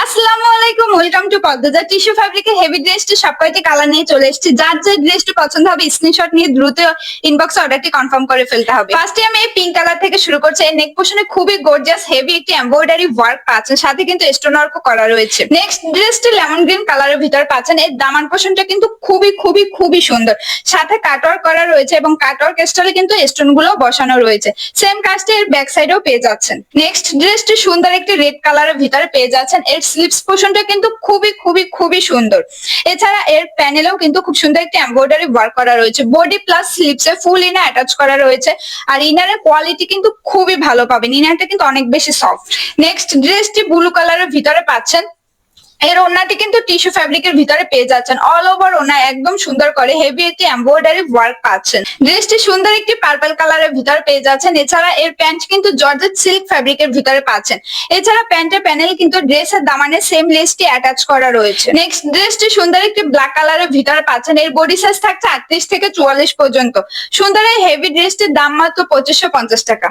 আসসালামু আলাইকুম, welcome to Padmaja tissue ফ্যাব্রিকের হেভি ড্রেসটি সবকয়টি কালার নিয়ে চলে এসেছি। যার যে ড্রেসটি পছন্দ হবে স্ক্রিনশট নিয়ে দ্রুত ইনবক্সে অর্ডারটি কনফার্ম করে ফেলতে হবে। ফার্স্টে আমি এই পিঙ্ক কালার থেকে শুরু করছি। এই নেক পোর্শনে খুবই গর্জিয়াস হেভি একটি এমব্রয়ডারি ওয়ার্ক পাচ্ছেন, সাথে কিন্তু স্টোন ওয়ার্কও করা রয়েছে। নেক্সট ড্রেসটি লেমন গ্রিন কালারের ভিতর পাচ্ছেন। এর দামান পোর্শনটা কিন্তু খুবই সুন্দর, সাথে কাটওয়ার্ক করা রয়েছে এবং কাটওয়ার্ক স্টাইলে কিন্তু স্টোন গুলো বসানো রয়েছে। সেম কাজটা এর ব্যাক সাইডেও পেয়ে যাচ্ছেন। নেক্সট ড্রেসটি সুন্দর একটি রেড কালারের ভিতরে পেয়ে যাচ্ছেন। এর স্লিভস পোর্শনটা কিন্তু খুবই সুন্দর। এছাড়া এর প্যানেলেও কিন্তু খুব সুন্দর একটি এমব্রয়ডারি ওয়ার্ক করা রয়েছে। বডি প্লাস স্লিভসে ফুল ইনার অ্যাটাচ করা রয়েছে। আর ইনারের কোয়ালিটি কিন্তু খুবই ভালো পাবেন, ইনারটা কিন্তু অনেক বেশি সফট। নেক্সট ড্রেসটি ব্লু কালারের ভিতরে পাচ্ছেন। এর ওড়নাটি কিন্তু টিস্যু ফ্যাব্রিকের ভিতরে পেয়ে যাচ্ছেন। অল ওভার ওড়না একদম সুন্দর করে হেভি একটি এমব্রয়ডারি ওয়ার্ক পাচ্ছেন। ড্রেসটি সুন্দর একটি পার্পল কালারের ভিতরে পেয়ে যাচ্ছেন। এছাড়া এর প্যান্ট কিন্তু জর্জেট সিল্ক ফ্যাব্রিকের ভিতরে পাচ্ছেন। এছাড়া প্যান্টের প্যানেল কিন্তু ড্রেসের দামানে সেম লেসটি অ্যাটাচ করা রয়েছে। নেক্সট ড্রেসটি সুন্দর একটি ব্ল্যাক কালারের ভিতরে পাচ্ছেন। এর বডি সাইজ থাকছে 38 থেকে 44 পর্যন্ত। সুন্দর এই হেভি ড্রেসটির দাম মাত্র 2550 টাকা।